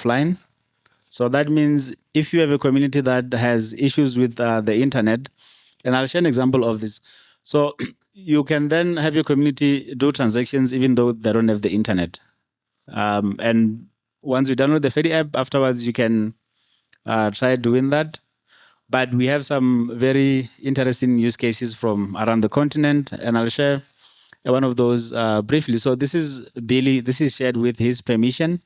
offline. So that means if you have a community that has issues with the internet, and I'll share an example of this. So you can then have your community do transactions even though they don't have the internet. And once you download the Fedi app, afterwards you can try doing that. But we have some very interesting use cases from around the continent, and I'll share one of those briefly. So this is Billy. This is shared with his permission.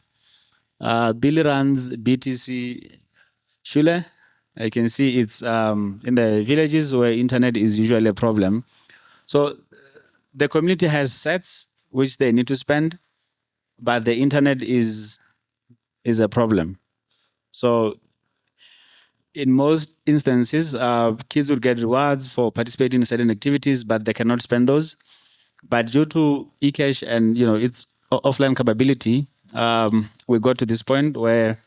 Billy runs BTC Shule. I can see it's in the villages where internet is usually a problem. So the community has sets which they need to spend, but the internet is a problem. So in most instances, kids will get rewards for participating in certain activities, but they cannot spend those. But due to eCash and its offline capability, we got to this point where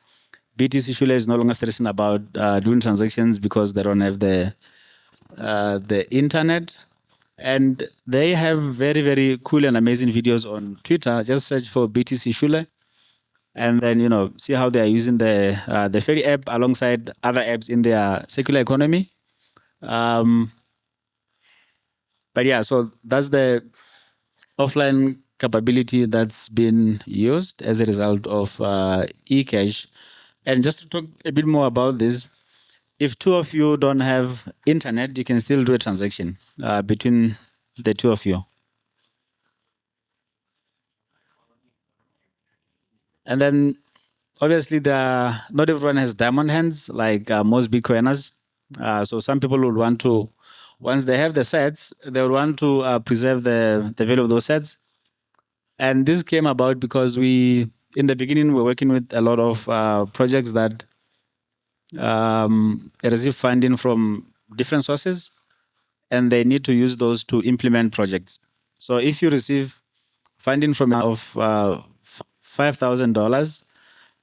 BTC Shule is no longer stressing about doing transactions because they don't have the internet. And they have very, very cool and amazing videos on Twitter. Just search for BTC Shule, and then see how they are using the Fedi app alongside other apps in their circular economy. But yeah, so that's the offline capability that's been used as a result of eCash. And just to talk a bit more about this, if two of you don't have internet, you can still do a transaction between the two of you. And then obviously not everyone has diamond hands like most Bitcoiners. So some people would want to, once they have the sets, they would want to preserve the value of those sets. And this came about because in the beginning, we're working with a lot of projects that receive funding from different sources, and they need to use those to implement projects. So if you receive funding from of $5,000,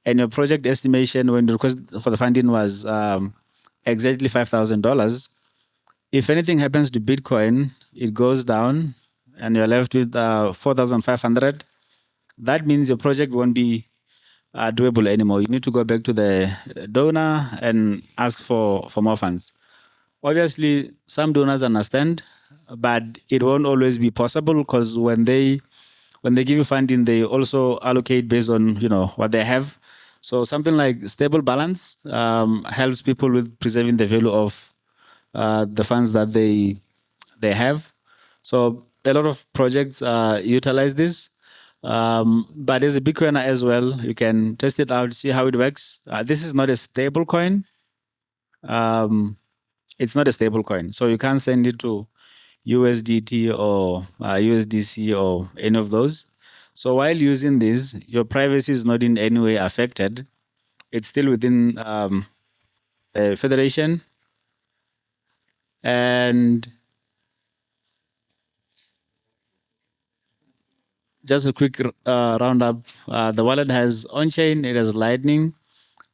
and your project estimation when the request for the funding was exactly $5,000, if anything happens to Bitcoin, it goes down, and you're left with 4,500. That means your project won't be doable anymore. You need to go back to the donor and ask for more funds. Obviously, some donors understand, but it won't always be possible because when they give you funding, they also allocate based on what they have. So something like stable balance helps people with preserving the value of the funds that they have. So a lot of projects utilize this. But as a Bitcoiner as well, you can test it out, see how it works. This is not a stable coin. It's not a stable coin. So you can't send it to USDT or USDC or any of those. So while using this, your privacy is not in any way affected. It's still within the federation. And just a quick roundup. The wallet has on-chain, it has Lightning,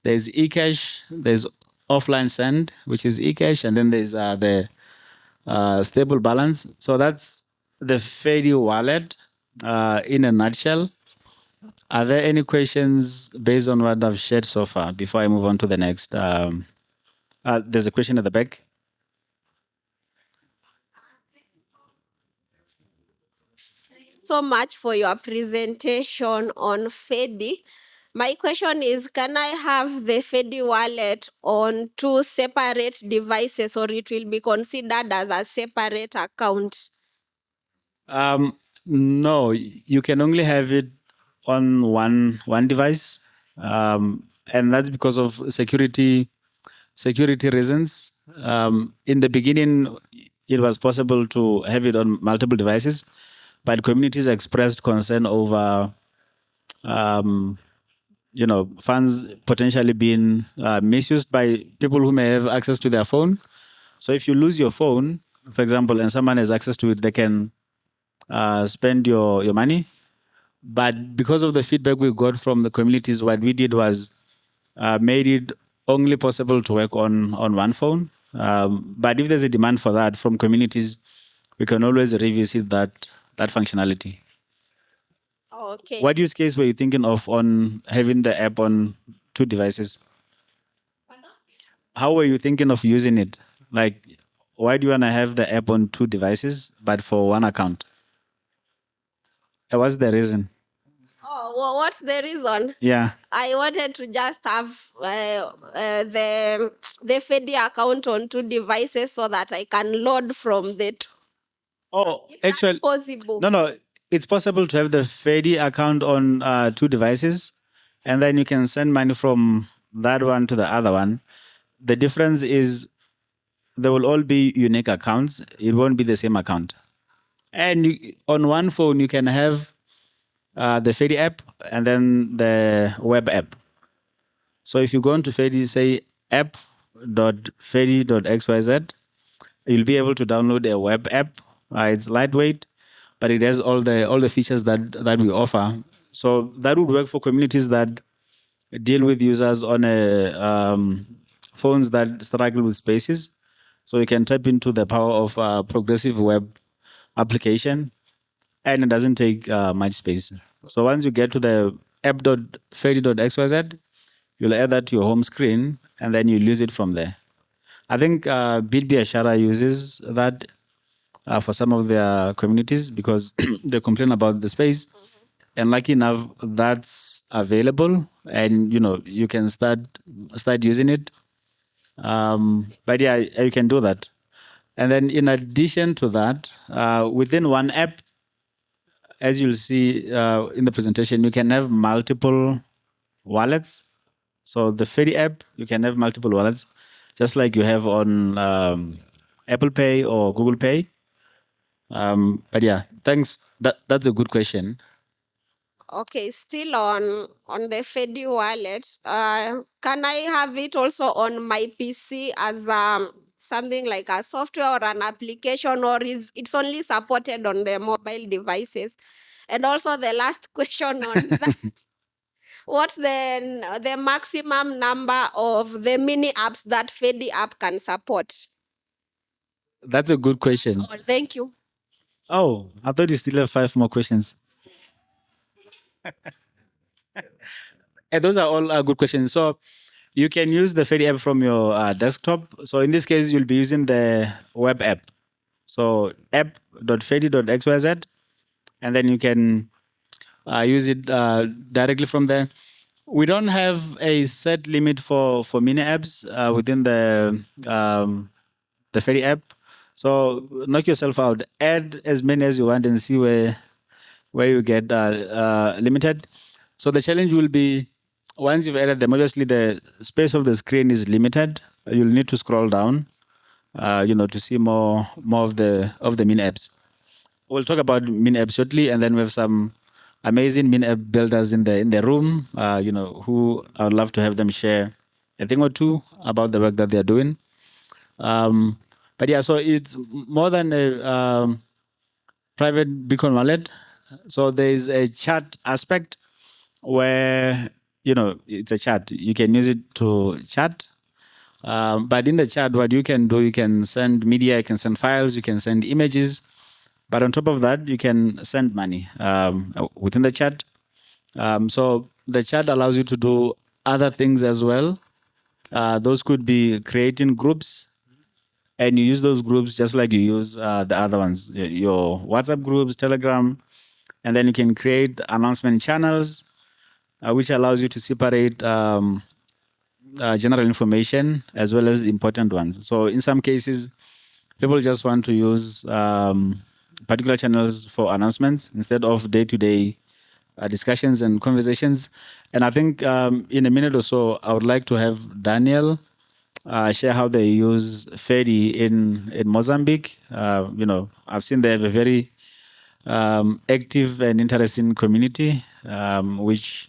there's eCash, there's offline send, which is eCash, and then there's the stable balance. So that's the Fedi wallet in a nutshell. Are there any questions based on what I've shared so far before I move on to the next? There's a question at the back. So much for your presentation on Fedi. My question is, can I have the Fedi wallet on two separate devices, or it will be considered as a separate account? No, you can only have it on one device, and that's because of security reasons. In the beginning, it was possible to have it on multiple devices, but communities expressed concern over funds potentially being misused by people who may have access to their phone. So if you lose your phone, for example, and someone has access to it, they can spend your money. But because of the feedback we got from the communities, what we did was made it only possible to work on one phone. But if there's a demand for that from communities, we can always revisit that functionality. Okay. What use case were you thinking of on having the app on two devices? How were you thinking of using it? Like, why do you want to have the app on two devices but for one account? What's the reason? Oh, well, what's the reason? Yeah. I wanted to just have the Fedi account on two devices so that I can load from the two. Oh, If that's actually, possible. no. It's possible to have the Fedi account on two devices, and then you can send money from that one to the other one. The difference is they will all be unique accounts. It won't be the same account. And on one phone, you can have the Fedi app and then the web app. So if you go into Fedi, say app.fedi.xyz, you'll be able to download a web app. It's lightweight, but it has all the features that we offer. So that would work for communities that deal with users on phones that struggle with spaces. So you can tap into the power of progressive web application, and it doesn't take much space. So once you get to the app.fedi.xyz, you'll add that to your home screen, and then you'll use it from there. I think BitB Ashara uses that for some of their communities because they complain about the space. And lucky enough, that's available, and you can start using it. But yeah, you can do that. And then in addition to that, within one app, as you'll see in the presentation, you can have multiple wallets. So the Fedi app, you can have multiple wallets, just like you have on Apple Pay or Google Pay. But yeah, thanks. That's a good question. Okay, still on the Fedi wallet. Can I have it also on my PC as something like a software or an application, or is it's only supported on the mobile devices? And also the last question on that. What's the maximum number of the mini apps that Fedi app can support? That's a good question. Oh, thank you. Oh, I thought you still have 5 more questions. Those are all good questions. So you can use the Fedi app from your desktop. So in this case, you'll be using the web app. So app.fedi.xyz, and then you can use it directly from there. We don't have a set limit for mini apps within the Fedi app. So knock yourself out. Add as many as you want and see where you get limited. So the challenge will be once you've added them, obviously the space of the screen is limited. You'll need to scroll down, to see more of the mini apps. We'll talk about mini apps shortly, and then we have some amazing mini app builders in the room. Who I would love to have them share a thing or two about the work that they're doing. But yeah, so it's more than a private Bitcoin wallet. So there is a chat aspect where it's a chat. You can use it to chat. But in the chat, what you can do, you can send media, you can send files, you can send images. But on top of that, you can send money within the chat. So the chat allows you to do other things as well. Those could be creating groups, and you use those groups just like you use the other ones, your WhatsApp groups, Telegram, and then you can create announcement channels, which allows you to separate general information as well as important ones. So in some cases, people just want to use particular channels for announcements instead of day-to-day discussions and conversations. And I think in a minute or so, I would like to have Daniel share how they use Fedi in Mozambique. I've seen they have a very active and interesting community, which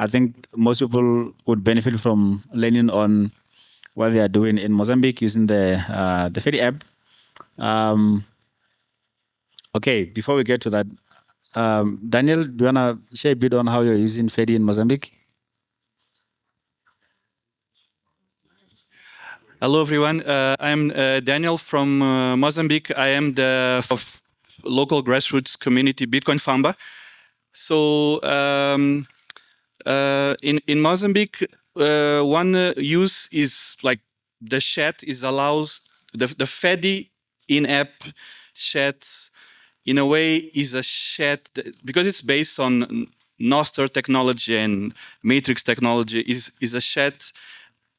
I think most people would benefit from learning on what they are doing in Mozambique using the Fedi app. Okay, before we get to that, Daniel, do you wanna share a bit on how you're using Fedi in Mozambique? Hello, everyone. I'm Daniel from Mozambique. I am the of local grassroots community Bitcoin Famba. So in Mozambique, one use is like the chat is allows the Fedi in-app chat in a way is a chat because it's based on Nostr technology and Matrix technology is a chat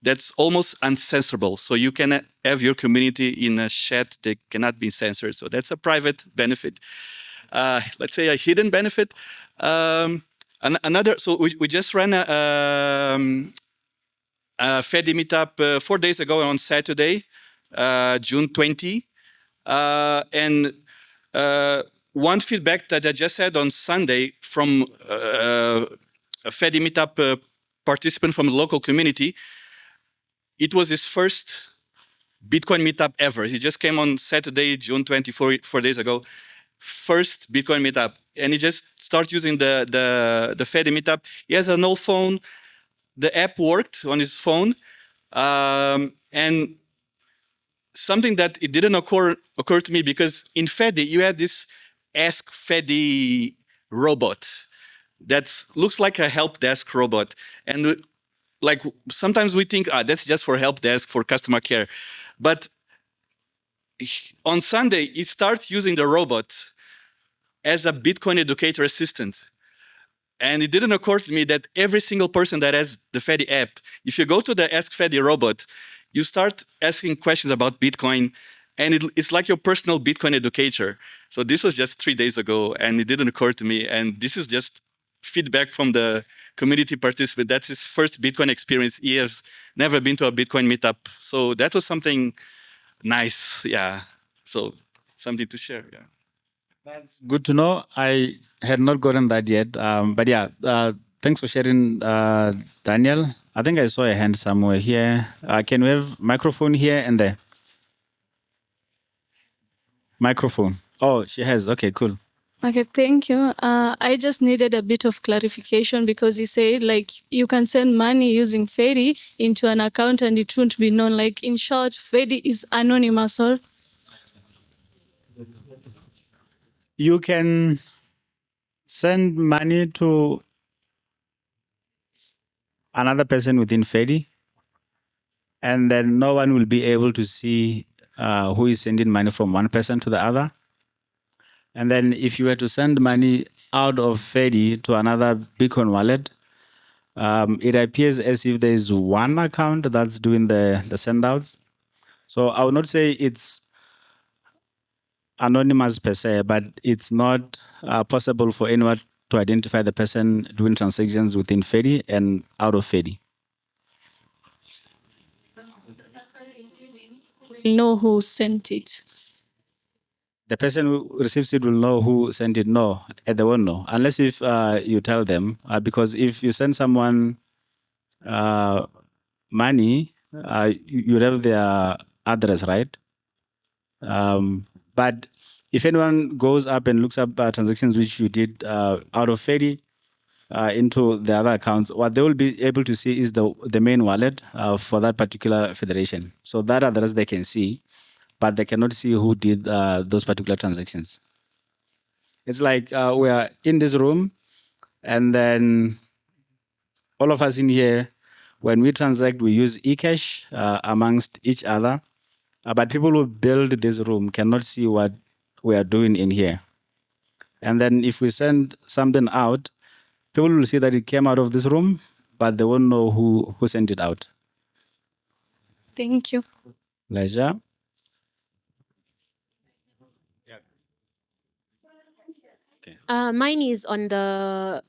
that's almost uncensorable. So you can have your community in a chat that cannot be censored. So that's a private benefit. Let's say a hidden benefit. Another, so we just ran a Fedi meetup 4 days ago on Saturday, June 20. And one feedback that I just had on Sunday from a Fedi meetup participant from the local community, it was his first Bitcoin meetup ever. He just came on Saturday, June 24, 4 days ago. First Bitcoin meetup. And he just started using the Fedi meetup. He has an old phone. The app worked on his phone. And something that it didn't occur to me because in Fedi, you had this Ask Fedi robot that looks like a help desk robot. And like sometimes we think, that's just for help desk, for customer care. But on Sunday, he starts using the robot as a Bitcoin educator assistant. And it didn't occur to me that every single person that has the Fedi app, if you go to the Ask Fedi robot, you start asking questions about Bitcoin, and it's like your personal Bitcoin educator. So this was just 3 days ago, and it didn't occur to me. And this is just feedback from the community participant. That's his first Bitcoin experience. He has never been to a Bitcoin meetup. So that was something nice, yeah. So something to share, yeah. That's good to know. I had not gotten that yet. But yeah, thanks for sharing, Daniel. I think I saw a hand somewhere here. Can we have microphone here and there? Microphone. Oh, she has. Okay, cool. Okay, thank you. I just needed a bit of clarification because he said like you can send money using Fedi into an account and it won't be known. Like in short, Fedi is anonymous or You can send money to another person within Fedi, and then no one will be able to see who is sending money from one person to the other. And then if you were to send money out of Fedi to another Bitcoin wallet, it appears as if there is one account that's doing the sendouts. So I would not say it's anonymous per se, but it's not possible for anyone to identify the person doing transactions within Fedi and out of Fedi. we'll know who sent it. The person who receives it will know who sent it. No, they won't know unless if you tell them. Because if you send someone money, you have their address, right? But if anyone goes up and looks up transactions which you did out of Fedi into the other accounts, what they will be able to see is the main wallet for that particular federation. So that address they can see, but they cannot see who did those particular transactions. It's like we are in this room, and then all of us in here, when we transact, we use eCash amongst each other. But people who build this room cannot see what we are doing in here. And then if we send something out, people will see that it came out of this room, but they won't know who sent it out. Thank you. Pleasure. Mine is on the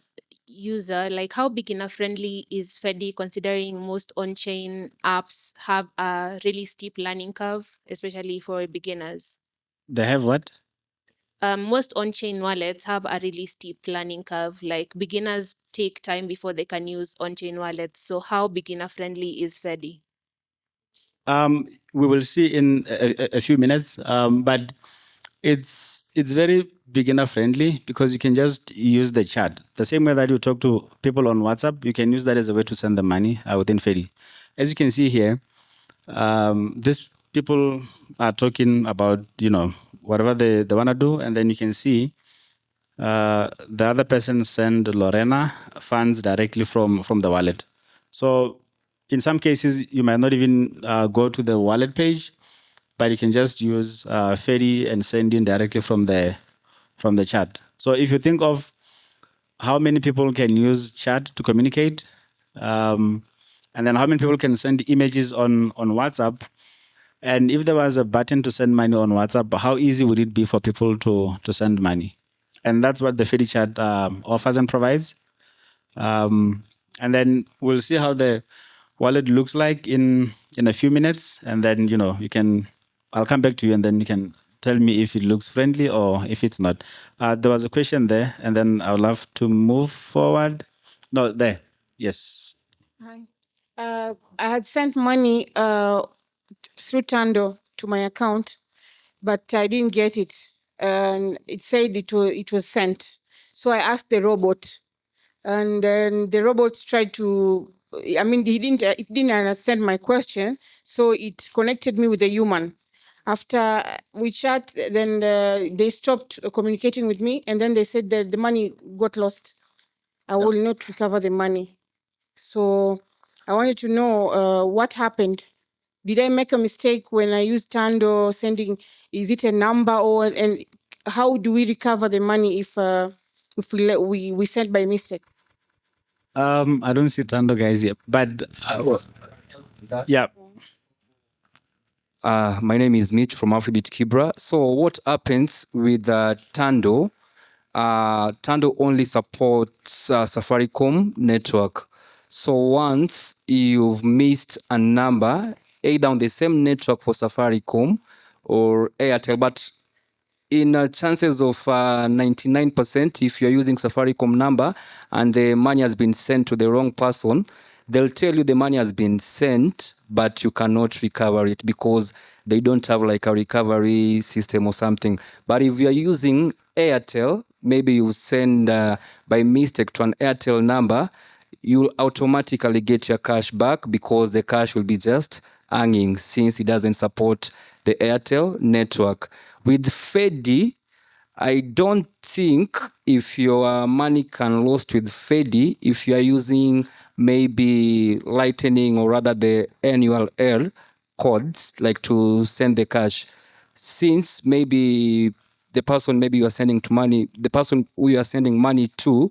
user, like how beginner friendly is Fedi considering most on-chain apps have a really steep learning curve, especially for beginners. They have what? Most on-chain wallets have a really steep learning curve. Like beginners take time before they can use on-chain wallets. So how beginner friendly is Fedi? We will see in a few minutes, but it's very beginner friendly because you can just use the chat. The same way that you talk to people on WhatsApp, you can use that as a way to send the money within Fedi. As you can see here, these people are talking about, whatever they want to do, and then you can see the other person send Lorena funds directly from the wallet. So in some cases, you might not even go to the wallet page, but you can just use Fedi and send in directly from the chat. So if you think of how many people can use chat to communicate, and then how many people can send images on WhatsApp, and if there was a button to send money on WhatsApp, how easy would it be for people to send money? And that's what the Fedi chat offers and provides. And then we'll see how the wallet looks like in a few minutes, and then I'll come back to you, and then you can tell me if it looks friendly or if it's not. There was a question there, and then I would love to move forward. No, there. Yes. Hi. I had sent money through Tando to my account, but I didn't get it. And it said it was sent. So I asked the robot, and then the robot tried to. I mean, it didn't understand my question, so it connected me with a human. After we chat, then they stopped communicating with me, and then they said that the money got lost. I will not recover the money. So I wanted to know what happened. Did I make a mistake when I used Tando sending? Is it a number, or and how do we recover the money if we sent by mistake? I don't see Tando guys here, but yeah. My name is Mitch from Afribit Kibra. So what happens with Tando? Tando only supports Safaricom network. So once you've missed a number, either on the same network for Safaricom or Airtel, but in chances of 99%, if you're using Safaricom number and the money has been sent to the wrong person, they'll tell you the money has been sent, but you cannot recover it because they don't have like a recovery system or something. But if you're using Airtel, maybe you send by mistake to an Airtel number, you'll automatically get your cash back because the cash will be just hanging since it doesn't support the Airtel network. With Fedi, I don't think if your money can lost with Fedi, if you are using maybe Lightning or rather the annual L codes, like to send the cash, since maybe the person maybe you are sending to money, the person who you are sending money to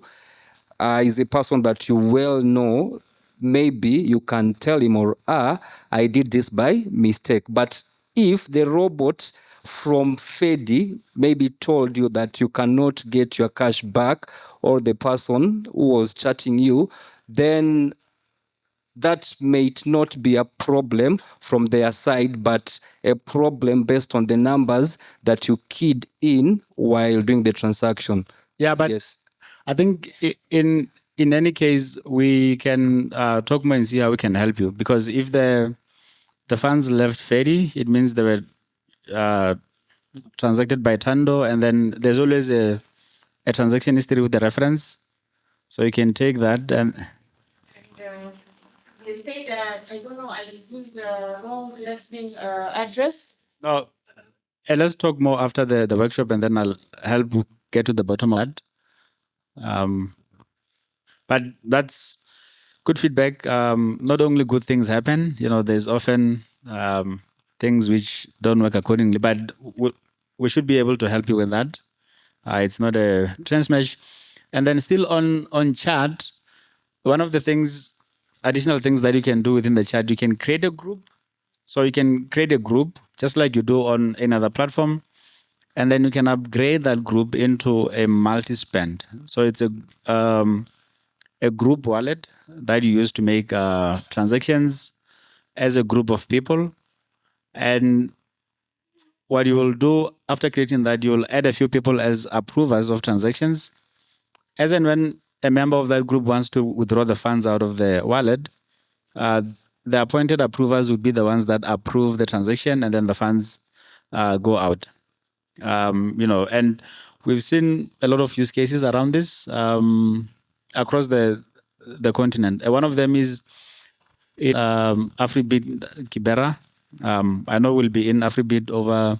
is a person that you well know, maybe you can tell him or I did this by mistake. But if the robot from Fedi maybe told you that you cannot get your cash back, or the person who was chatting you, then that may not be a problem from their side, but a problem based on the numbers that you keyed in while doing the transaction. Yeah, but yes. I think in any case we can talk more and see how we can help you, because if the funds left Fedi, it means they were transacted by Tando, and then there's always a transaction history with the reference, so you can take that and. They say that I don't know. I used the wrong address. No, let's talk more after the workshop, and then I'll help get to the bottom of that. But that's good feedback. Not only good things happen, there's often things which don't work accordingly, but we should be able to help you with that. It's not a transmesh. And then still on chat, one of the additional things that you can do within the chat, you can create a group. So you can create a group just like you do on another platform, and then you can upgrade that group into a multi-spend. So it's a group wallet that you use to make transactions as a group of people. And what you will do after creating that, you will add a few people as approvers of transactions. As and when a member of that group wants to withdraw the funds out of the wallet, the appointed approvers would be the ones that approve the transaction, and then the funds go out. And we've seen a lot of use cases around this across the continent. One of them is Afribit Kibera. I know we'll be in Afribit over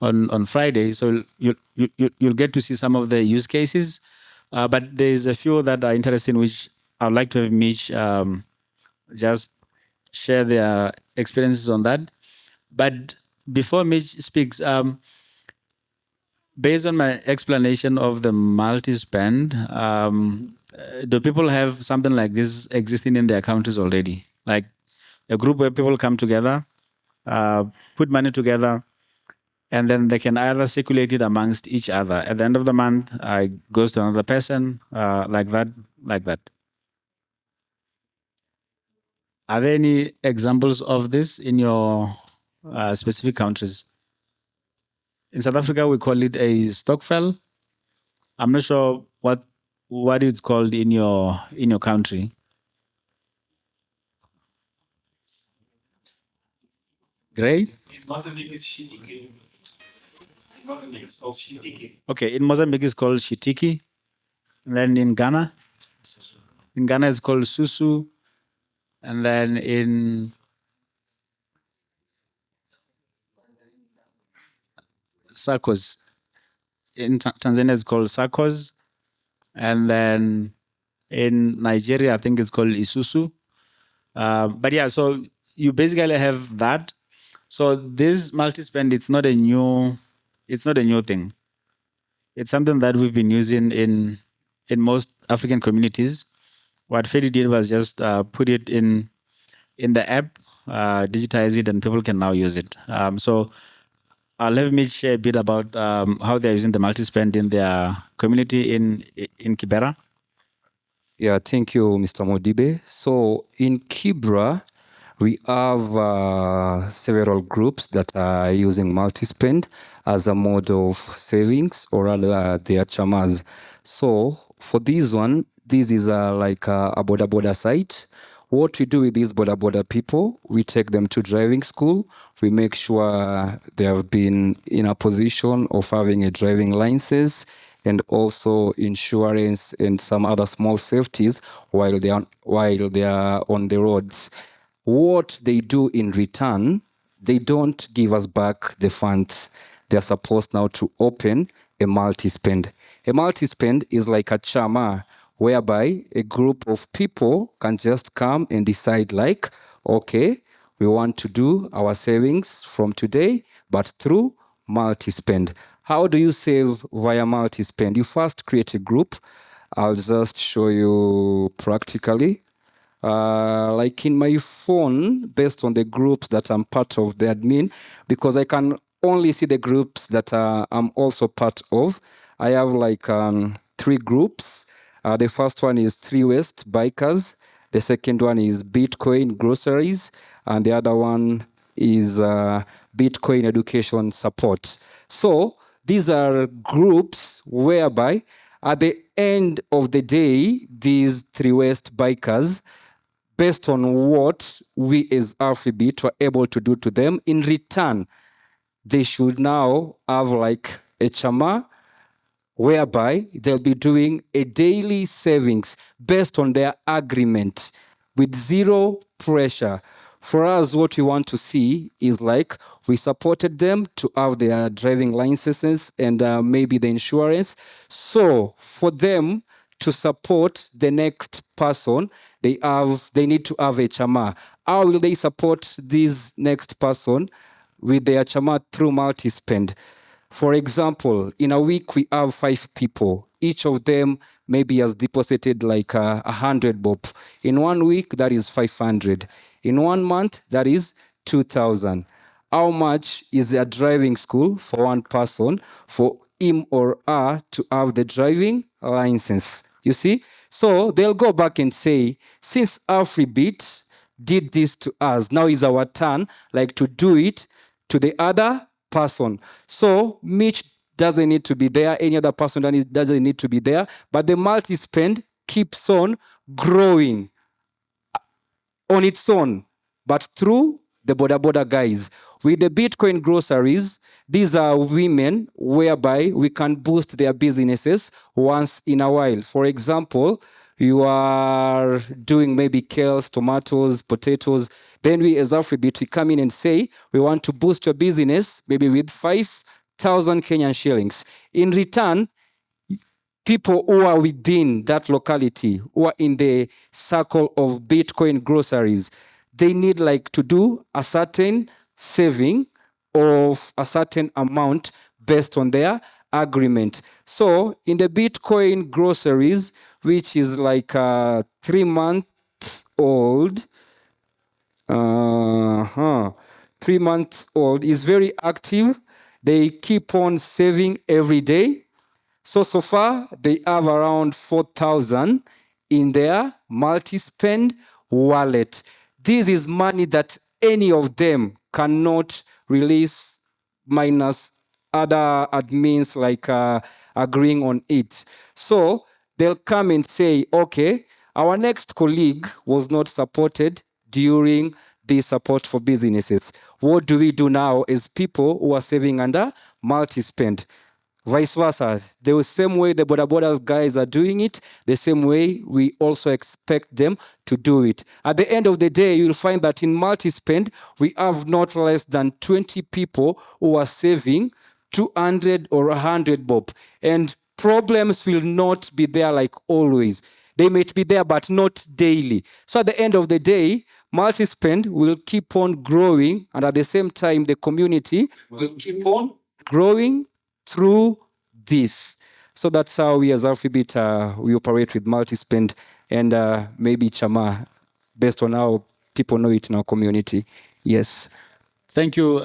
on Friday, so you'll get to see some of the use cases. But there's a few that are interesting, which I'd like to have Mitch just share their experiences on that. But before Mitch speaks, based on my explanation of the multi-spend, do people have something like this existing in their countries already? Like a group where people come together, put money together, and then they can either circulate it amongst each other. At the end of the month, it goes to another person, like that, like that. Are there any examples of this in your specific countries? In South Africa, we call it a stokvel. I'm not sure what it's called in your country. Great. Okay, in Mozambique it's called shitiki. And then in Ghana it's called susu. And then in SACCOs, in Tanzania it's called SACCOs. And then in Nigeria, I think it's called isusu. But yeah, so you basically have that. So this multi-spend, it's not a new thing. It's something that we've been using in most African communities. What Fedi did was just put it in the app, digitize it, and people can now use it. So let me share a bit about how they're using the multi-spend in their community in Kibera. Yeah, thank you, Mr. Modibe. So in Kibra, we have several groups that are using multi-spend as a mode of savings, or rather their chamas. So for this one, this is like a boda site. What we do with these boda people, we take them to driving school. We make sure they have been in a position of having a driving license, and also insurance and some other small safeties while they are on the roads. What they do in return, they don't give us back the funds. They're supposed now to open a multi-spend. A multi-spend is like a chama, whereby a group of people can just come and decide like, okay, we want to do our savings from today, but through multi-spend. How do you save via multi-spend? You first create a group. I'll just show you practically. Like in my phone, based on the groups that I'm part of, the admin, because I can only see the groups that I'm also part of. I have like 3 groups. The first one is 3 West Bikers. The second one is Bitcoin Groceries. And the other one is Bitcoin Education Support. So these are groups whereby at the end of the day, these 3 West Bikers, based on what we as Afribit were able to do to them, in return, they should now have like a chama whereby they'll be doing a daily savings based on their agreement with zero pressure. For us, what we want to see is like we supported them to have their driving licenses and maybe the insurance. So for them to support the next person, they need to have a chama. How will they support this next person? With their chama through multi-spend. For example, in a week we have 5 people. Each of them maybe has deposited like 100 bob. In 1 week, that is 500. In 1 month, that is 2,000. How much is a driving school for one person for him or her to have the driving license? You see? So they'll go back and say, since Afribit did this to us, now is our turn, like to do it to the other person. So Mitch doesn't need to be there, any other person doesn't need to be there, but the multi-spend keeps on growing on its own, but through the boda guys. With the Bitcoin groceries, these are women whereby we can boost their businesses once in a while. For example, you are doing maybe kales, tomatoes, potatoes. Then we as Afribit, we come in and say, we want to boost your business maybe with 5,000 Kenyan shillings. In return, people who are within that locality, who are in the circle of Bitcoin groceries, they need like to do a certain saving of a certain amount based on their agreement. So in the Bitcoin groceries, which is like 3 months old, 3 months old, is very active. They keep on saving every day. So far, they have around 4,000 in their multi-spend wallet. This is money that any of them cannot release minus other admins like agreeing on it. So they'll come and say, okay, our next colleague was not supported during the support for businesses. What do we do now as people who are saving under multi-spend? Vice versa. The same way the Boda Bodas guys are doing it, the same way we also expect them to do it. At the end of the day, you'll find that in multi-spend, we have not less than 20 people who are saving 200 or 100 bob. And problems will not be there like always. They may be there, but not daily. So at the end of the day, multi-spend will keep on growing, and at the same time, the community will keep on growing through this. So that's how we as Alphabet, we operate with multi-spend and maybe Chama, based on how people know it in our community. Yes. Thank you,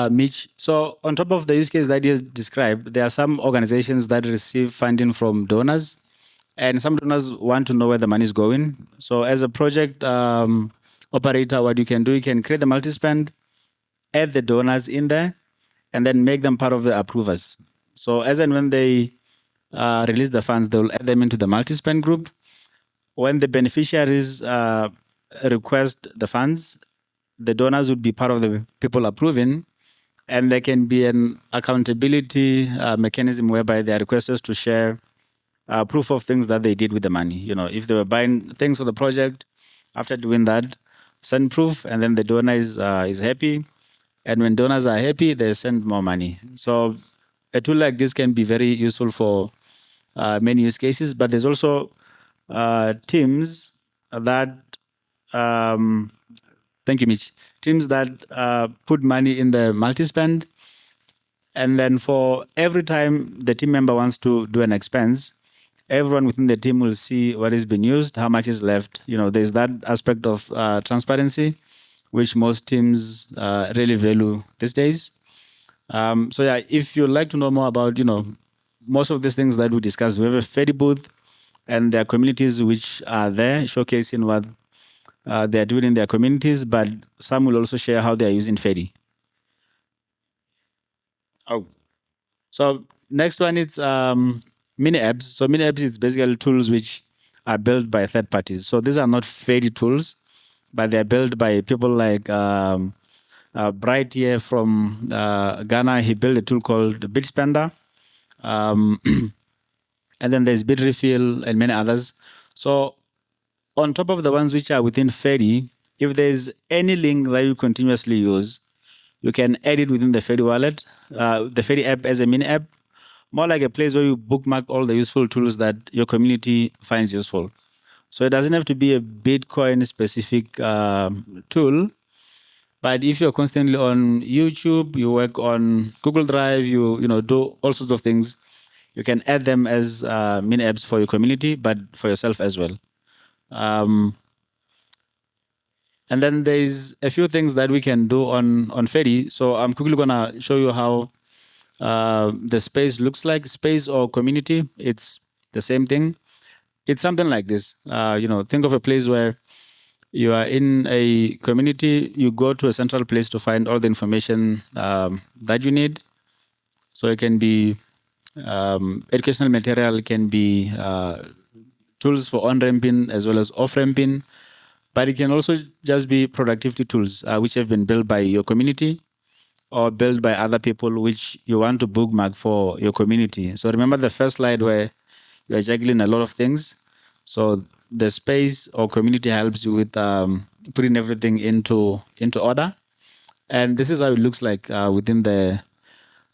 Mitch. So on top of the use case that you described, there are some organizations that receive funding from donors, and some donors want to know where the money is going. So as a project operator, what you can do, you can create the multi-spend, add the donors in there, and then make them part of the approvers. So as and when they release the funds, they will add them into the multi-spend group. When the beneficiaries request the funds, the donors would be part of the people approving, and there can be an accountability mechanism whereby they are requested to share proof of things that they did with the money. You know, if they were buying things for the project, after doing that, send proof, and then the donor is happy. And when donors are happy, they send more money. So a tool like this can be very useful for many use cases, but there's also teams that, thank you, Mitch, teams that put money in the multi-spend, and then for every time the team member wants to do an expense, everyone within the team will see what has been used, how much is left. You know, there's that aspect of transparency, which most teams really value these days. So yeah, if you'd like to know more about, you know, most of these things that we discussed, we have a Fedi booth, and there are communities which are there showcasing what they are doing in their communities, but some will also share how they are using Fedi. Oh, so next one is mini apps. So mini apps is basically tools which are built by third parties. So these are not Fedi tools, but they are built by people like Bright here from Ghana. He built a tool called Bitspender. And then there's Bitrefill and many others. So on top of the ones which are within Fedi, if there's any link that you continuously use, you can add it within the Fedi wallet, the Fedi app as a mini app, more like a place where you bookmark all the useful tools that your community finds useful. So it doesn't have to be a Bitcoin specific tool, but if you're constantly on YouTube, you work on Google Drive, you know, do all sorts of things, you can add them as mini apps for your community, but for yourself as well. And then there's a few things that we can do on Fedi. So I'm quickly gonna show you how the space looks like. Space or community, it's the same thing. It's something like this. You know, think of a place where you are in a community, you go to a central place to find all the information that you need. So it can be educational material, it can be tools for on-ramping as well as off-ramping, but it can also just be productivity tools which have been built by your community or built by other people which you want to bookmark for your community. So remember the first slide where you are juggling a lot of things. So the space or community helps you with putting everything into order. And this is how it looks like within the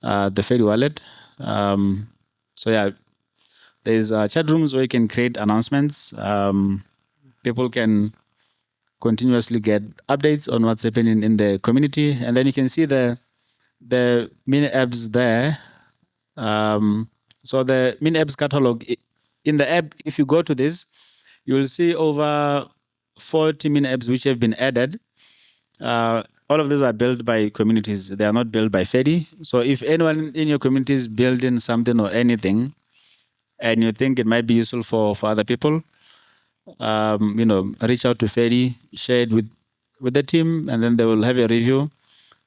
Fedi wallet. So yeah, there's chat rooms where you can create announcements. People can continuously get updates on what's happening in the community. And then you can see the mini apps there. So the mini apps catalog in the app, if you go to this, you will see over 40 mini apps which have been added. All of these are built by communities. They are not built by Fedi. So if anyone in your community is building something or anything, and you think it might be useful for other people, reach out to Fedi, share it with the team, and then they will have a review,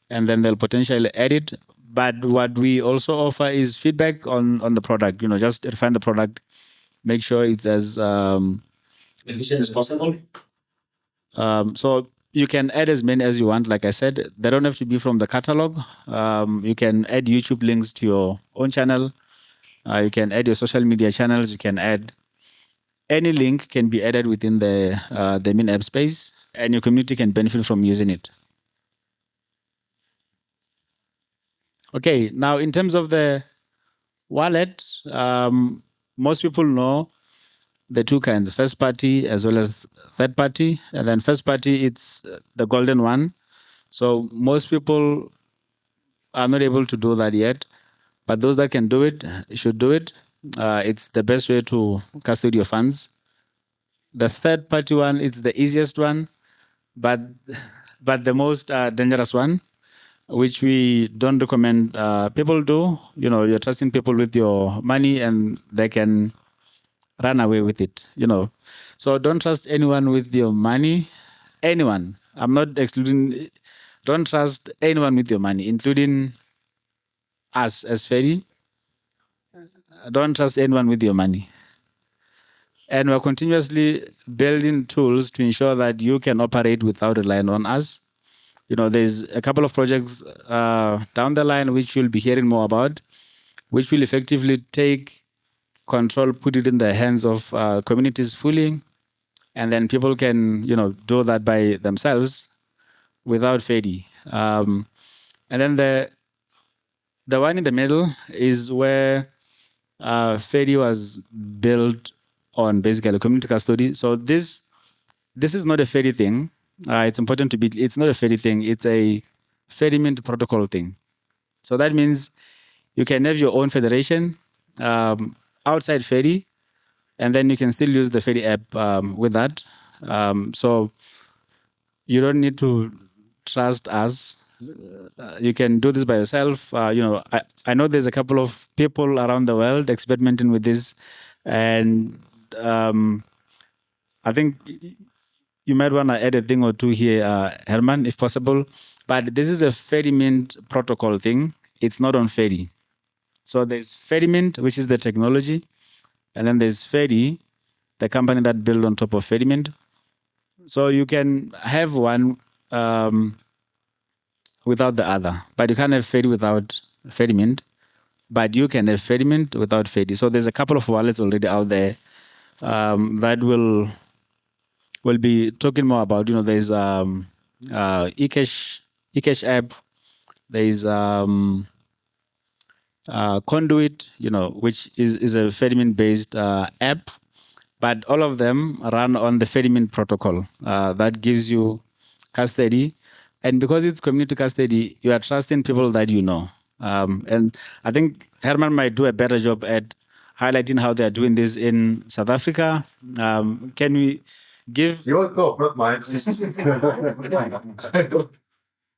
and then they'll potentially edit. But what we also offer is feedback on the product. Just refine the product, make sure it's as efficient as possible. So you can add as many as you want. Like I said, they don't have to be from the catalog. You can add YouTube links to your own channel. You can add your social media channels. You can add any link can be added within the main app space, and your community can benefit from using it. Okay, now in terms of the wallet, most people know the two kinds, first party as well as third party. And then first party, it's the golden one. So most people are not able to do that yet, but those that can do it should do it. It's the best way to custody your funds. The third party one, it's the easiest one, but the most dangerous one, which we don't recommend people do. You're trusting people with your money and they can run away with it. So don't trust anyone with your money. Anyone. I'm not excluding. Don't trust anyone with your money, including us as Fedi. Don't trust anyone with your money. And we're continuously building tools to ensure that you can operate without relying on us. There's a couple of projects down the line which you'll be hearing more about, which will effectively take control, put it in the hands of communities fully, and then people can, do that by themselves without Fedi. And then the one in the middle is where Fedi was built on basically community custody. So this is not a Fedi thing. It's important to be. It's not a Fedi thing. It's a Fediment protocol thing. So that means you can have your own federation outside Fedi, and then you can still use the Fedi app with that. So you don't need to trust us. You can do this by yourself. I know there's a couple of people around the world experimenting with this, and I think you might want to add a thing or two here, Herman, if possible. But this is a Fediment protocol thing. It's not on Fedi. So there's Fediment, which is the technology, and then there's Fedi, the company that built on top of Fediment. So you can have one without the other, but you can't have Fedi without Fediment. But you can have Fediment without Fedi. So there's a couple of wallets already out there that we'll be talking more about. There's eCash app. There's Conduit, which is a Fediment-based app. But all of them run on the Fediment protocol that gives you custody. And because it's community custody, you are trusting people that you know. And I think Herman might do a better job at highlighting how they are doing this in South Africa. Can we give... Your call, not mine.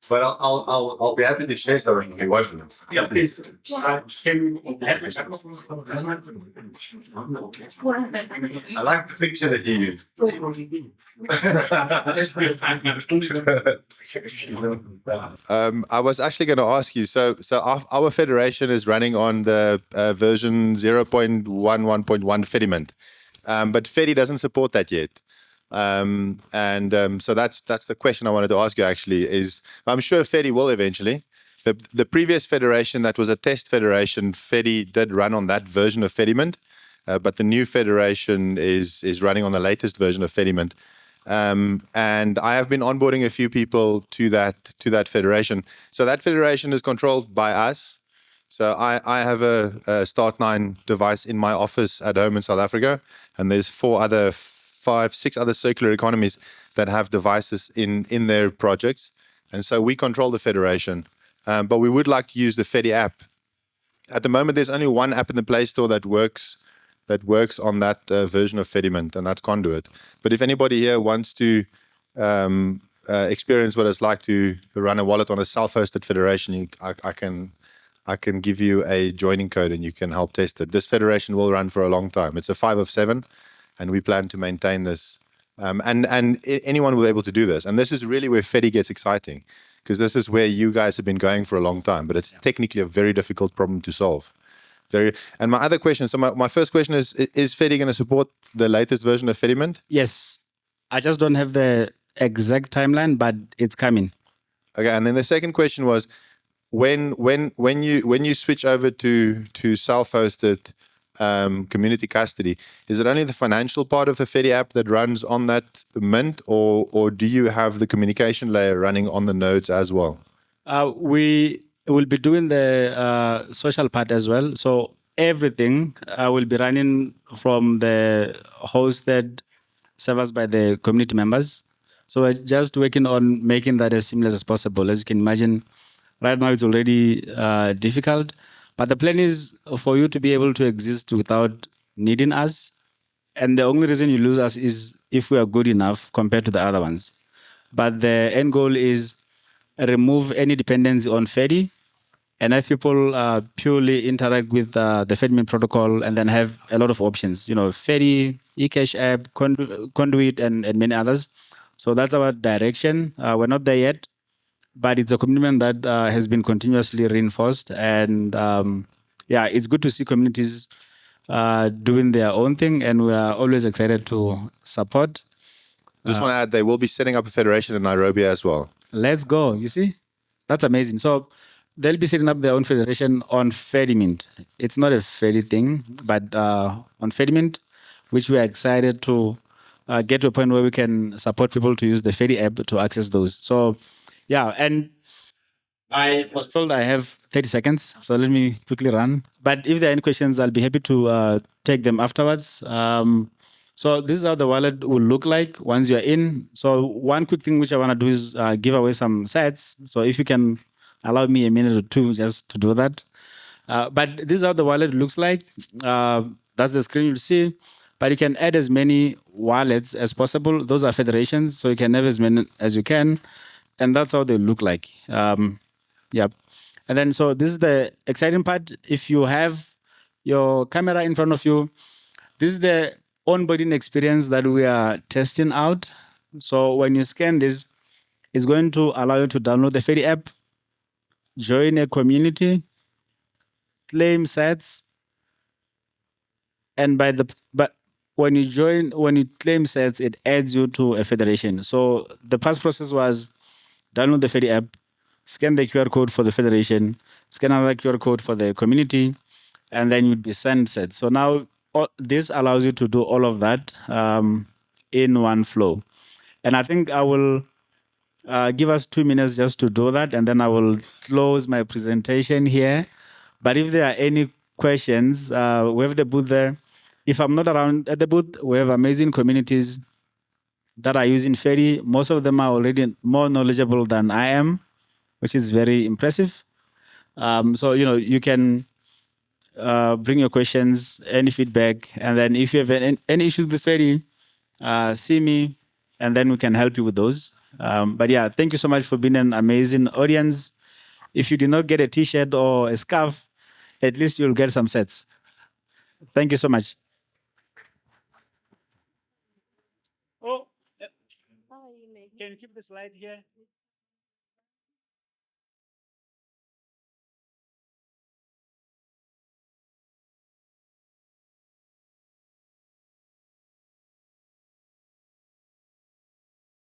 But I'll be happy to share something if you want to. Yeah, please. Can you have a chat? I like the picture that you used. I was actually going to ask you. So our federation is running on the version 0.11.1 Fediment, but Fedi doesn't support that yet. So that's the question I wanted to ask you. Actually, is I'm sure Fedi will eventually. The previous federation that was a test federation, Fedi did run on that version of Fediment, but the new federation is running on the latest version of Fediment. And I have been onboarding a few people to that federation. So that federation is controlled by us. So I have a Start9 device in my office at home in South Africa, and there's 6 other circular economies that have devices in their projects. And so we control the federation. But we would like to use the Fedi app. At the moment, there's only one app in the Play Store that works on that version of Fediment, and that's Conduit. But if anybody here wants to experience what it's like to run a wallet on a self-hosted federation, I can give you a joining code and you can help test it. This federation will run for a long time. It's a 5 of 7, and we plan to maintain this. And anyone will be able to do this. And this is really where Fedi gets exciting, because this is where you guys have been going for a long time, but it's technically a very difficult problem to solve. And my other question, so my first question is Fedi going to support the latest version of Fediment? Yes. I just don't have the exact timeline, but it's coming. Okay, and then the second question was, when you switch over to self-hosted community custody, is it only the financial part of the Fedi app that runs on that mint, or do you have the communication layer running on the nodes as well? We will be doing the social part as well. So everything will be running from the hosted servers by the community members. So we're just working on making that as seamless as possible. As you can imagine, right now it's already difficult, but the plan is for you to be able to exist without needing us. And the only reason you lose us is if we are good enough compared to the other ones. But the end goal is remove any dependency on Fedi and have people purely interact with the Fedmin protocol and then have a lot of options. You know, Fedi, eCash app, Conduit, and many others. So that's our direction. We're not there yet, but it's a commitment that has been continuously reinforced. And yeah, it's good to see communities doing their own thing, and we are always excited to support. Just want to add, they will be setting up a federation in Nairobi as well. Let's go. You see, that's amazing. So they'll be setting up their own federation on Fedimint. It's not a Fedi thing, but on Fedimint, which we are excited to get to a point where we can support people to use the Fedi app to access those. So yeah, and I was told I have 30 seconds, so let me quickly run. But if there are any questions, I'll be happy to take them afterwards. So this is how the wallet will look like once you're in. So one quick thing which I want to do is give away some sets. So if you can allow me a minute or two just to do that. But this is how the wallet looks like. That's the screen you'll see. But you can add as many wallets as possible. Those are federations, so you can have as many as you can. And that's how they look like. Yeah. And then, so this is the exciting part. If you have your camera in front of you, this is the onboarding experience that we are testing out. So when you scan this, it's going to allow you to download the Fedi app, join a community, claim sets, and but when you claim sets, it adds you to a federation. So the past process was download the Fedi app, scan the QR code for the federation, scan another QR code for the community, and then you'd be sent sets. So now this allows you to do all of that in one flow. And I think I will give us 2 minutes just to do that, and then I will close my presentation here. But if there are any questions, we have the booth there. If I'm not around at the booth, we have amazing communities that are using Fedi. Most of them are already more knowledgeable than I am, which is very impressive. So, you know, you can bring your questions, any feedback, and then if you have any issues with Fedi, see me, and then we can help you with those. But yeah, thank you so much for being an amazing audience. If you did not get a T-shirt or a scarf, at least you'll get some sets. Thank you so much. Oh, can you keep the slide here?